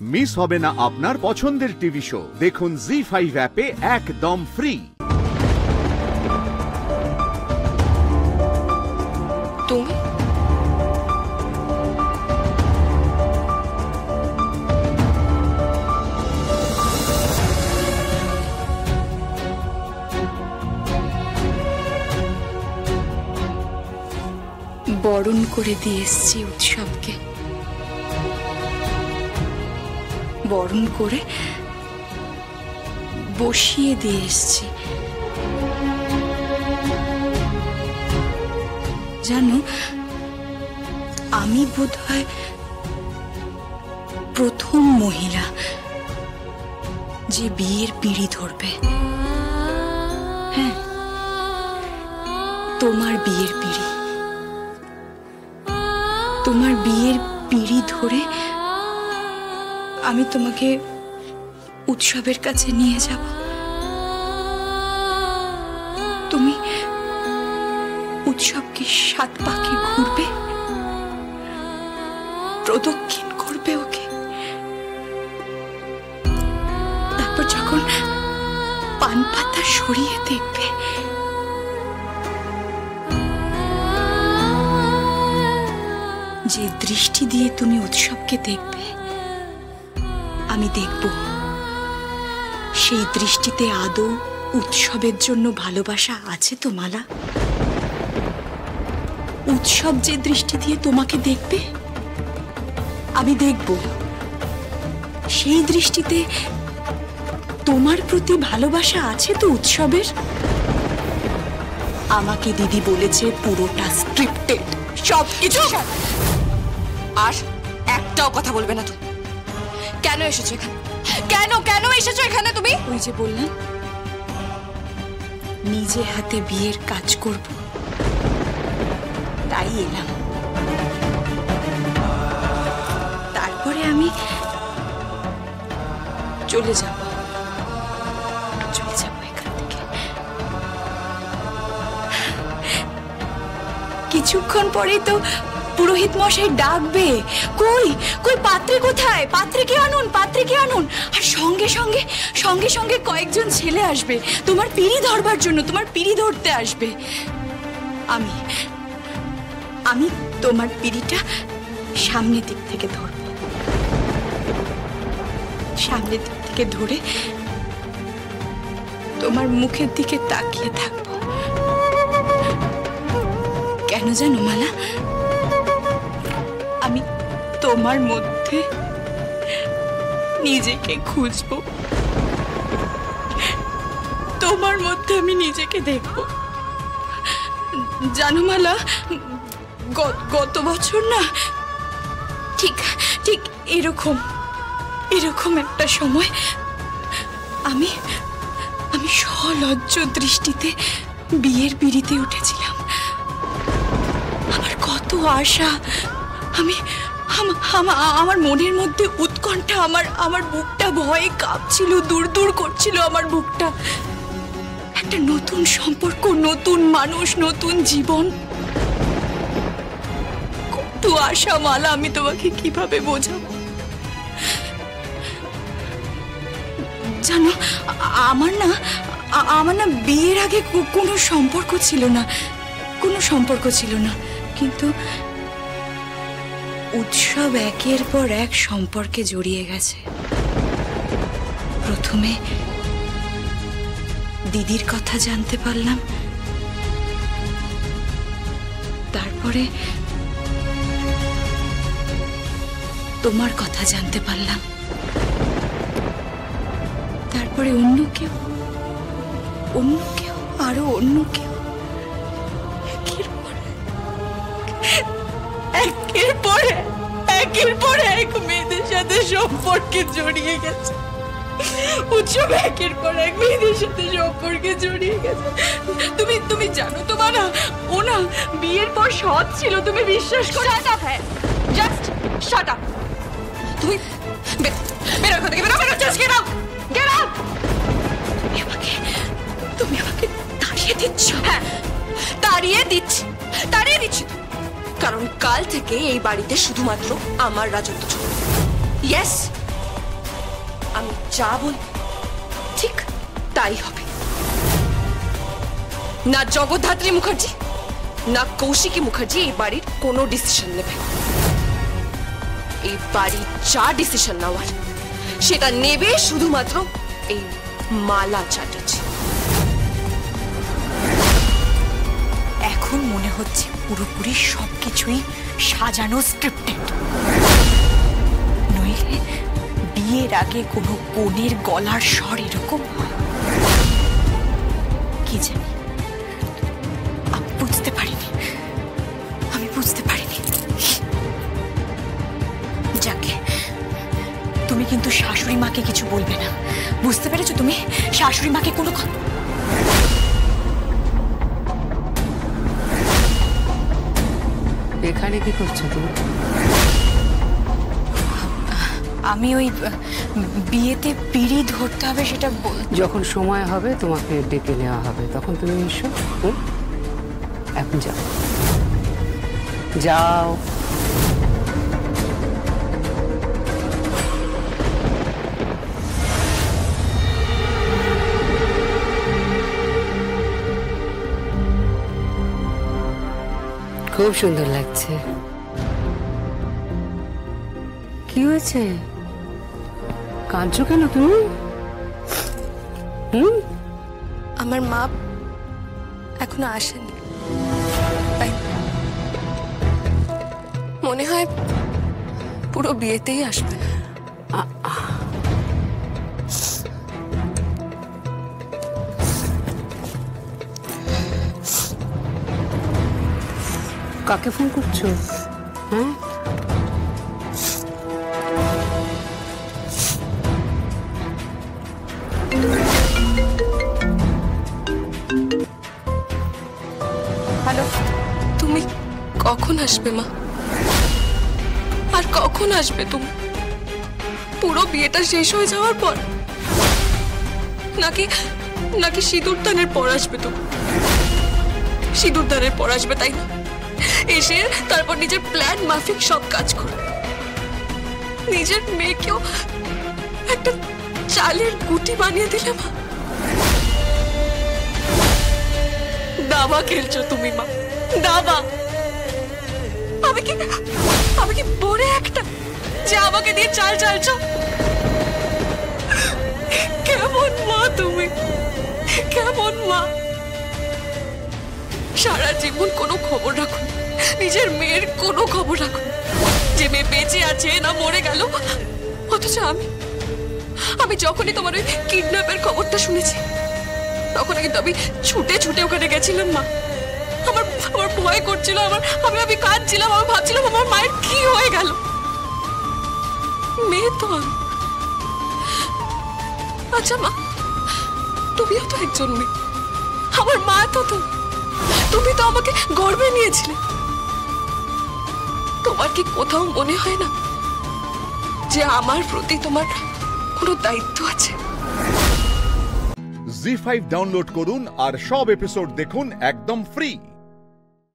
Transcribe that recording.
Miss হবে না আপনার পছন্দের টিভি শো। দেখুন জি5 অ্যাপে একদম ফ্রি। তুমি বরণ করে দিয়ে এসছি উৎসবকে, বরণ করে বসিয়ে দিয়ে এসছি। জানো, আমি বোধহয় প্রথম মহিলা যে বিয়ের পিঁড়ি ধরবে। হ্যাঁ, তোমার বিয়ের পিঁড়ি, তোমার বিয়ের পিঁড়ি ধরে আমি তোমাকে উৎসবের কাছে নিয়ে যাব। তুমি উৎসবকে 7 পাকে ঘুরবে, প্রদক্ষিণ করবে ওকে। তারপর যখন পান পাতা সরিয়ে দেখবে, যে দৃষ্টি দিয়ে তুমি উৎসবকে দেখবে, আমি দেখব সেই দৃষ্টিতে আদৌ উৎসবের জন্য ভালোবাসা আছে তো মালা? উৎসব যে দৃষ্টি দিয়ে তোমাকে দেখবে, আমি দেখব সেই দৃষ্টিতে তোমার প্রতি ভালোবাসা আছে তো উৎসবের। আমাকে দিদি বলেছে পুরোটা স্ক্রিপ্টেড, সবকিছু। আর একটাও কথা বলবে না তুমি। কেন এসেছো এখানে? কেন এসেছো এখানে তুমি? ওই যে বললাম, নিজে হাতে বিয়ের কাজ করব, তাই এলাম। তারপরে আমি চলে যাব এখান থেকে। কিছুক্ষণ পরেই তো পুরোহিত মশাই ডাকবে। কই কই পাত্রী কোথায়? পাত্রীকে আনুন। আর সঙ্গে সঙ্গে কয়েকজন ছেলে আসবে তোমার পিঁড়ি ধরবার জন্য, তোমার পিঁড়ি ধরতে আসবে। আমি তোমার পিঁড়িটা সামনের দিক থেকে ধরব, সামনের দিক থেকে ধরে তোমার মুখের দিকে তাকিয়ে থাকবো। কেন জানো মালা? আমি তোমার মধ্যে নিজেকে খুঁজবো, তোমার মধ্যে আমি নিজেকে দেখব। জানো মালা, গত বছর না ঠিক এরকম একটা সময় আমি সলজ্জ দৃষ্টিতে বিয়ের পিঁড়িতে উঠেছিলাম। আমার কত আশা, আমার মনের মধ্যে উৎকণ্ঠা, আমার বুকটা ভয়ে কাঁপছিল, দূর করছিল আমার বুকটা। একটা নতুন সম্পর্ক, নতুন মানুষ, নতুন জীবন, কত আশা মালা। আমি তোমাকে কিভাবে বোঝাবো? জানো, আমার না বিয়ের আগে কোনো সম্পর্ক ছিল না, কিন্তু উৎসব একের পর এক সম্পর্কে জড়িয়ে গেছে। প্রথমে দিদির কথা জানতে পারলাম, তারপরে তোমার কথা জানতে পারলাম, তারপরে অন্য কেউ, আরো অন্য কেউ। একের পর এক মেয়েদের সাথে সম্পর্কে জড়িয়ে গেছে। উৎসব একের পর এক মেয়েদের সাথে সম্পর্কে জড়িয়ে গেছে। তুমি জানো তো মানা, ও না বিয়ের পর সৎ ছিল, তুমি বিশ্বাস করো? হ্যাঁ, জাস্ট শাট আপ। তুমি বেরো এখান থেকে, বেরো, জাস্ট গেট আউট। তুমি আমাকে তাড়িয়ে দিচ্ছ? হ্যাঁ, তাড়িয়ে দিচ্ছি। কারণ কাল থেকে এই বাড়িতে শুধুমাত্র আমার রাজত্ব চলবে। ইয়েস, আমি যা বল ঠিক তাই হবে। না জগদ্ধাত্রী মুখার্জি না কৌশিকী মুখার্জি এই বাড়ির কোনো ডিসিশন নেবে। এই বাড়ির যা ডিসিশন নেওয়ার সেটা নেবে শুধুমাত্র এই মালা চ্যাটার্জি। এখন মনে হচ্ছে পুরোপুরি সবকিছুই সাজানো, স্ক্রিপ্টেড। নইলে বিয়ের আগে কোনো কনের গলার স্বর এরকম কি জানি, আমি বুঝতে পারিনি। যাকে তুমি কিন্তু শাশুড়ি মাকে কিছু বলবে না, বুঝতে পেরেছো? তুমি শাশুড়ি মাকে কোনো কথা। এখানে কি করছো তুমি? আমি ওই বিয়েতে পিঁড়ি ধরতে হবে সেটা যখন সময় হবে তোমাকে ডেকে নেওয়া হবে, তখন তুমি এসো। এখন যাও যাও। খুব সুন্দর লাগছে। কি হয়েছে? কাঁদছো কেন তুমি? আমার মা এখনো আসেনি, তাই মনে হয় পুরো বিয়েতেই আসবে। কাকে ফোন করছো? হ্যাঁ, হ্যালো, তুমি কখন আসবে মা? আর কখন আসবে তুমি? পুরো বিয়েটা শেষ হয়ে যাওয়ার পর, নাকি নাকি সিঁদুরদানের পর আসবে তুমি? সিঁদুরদানের পর আসবে, তাই না? এসে তারপর নিজের প্ল্যান মাফিক সব কাজ করবে। নিজের মেয়েকেও একটা চালের গুটি বানিয়ে দিলে মা। দাবা খেলছো তুমি মা, দাবা। আমি কি বড় একটা যে আমাকে দিয়ে চাল চালছো? কেমন মা তুমি, কেমন মা? সারা জীবন কোনো খবর রাখো, নিজের মেয়ের কোনো খবর রাখো, যে মেয়ে বেঁচে আছে না মরে গেল। অথচ আমি যখনই তোমার ওই কিডন্যাপের খবরটা শুনেছি, তখন কিন্তু আমি ছুটে ছুটে ওখানে গেছিলাম মা। আমার ভয় করছিল, আমি কাঁদছিলাম, আমি ভাবছিলাম আমার মায়ের কি হয়ে গেল। মেয়ে তো আমি। আচ্ছা মা, তুমিও তো একজন মেয়ে, আমার মা তো তুমি তো আমাকে গর্বে নিয়েছিলে। তোমার কি কোথাও মনে হয় না যে আমার প্রতি তোমার কোনো দায়িত্ব আছে? জি5 ডাউনলোড করুন আর সব এপিসোড দেখুন একদম ফ্রি।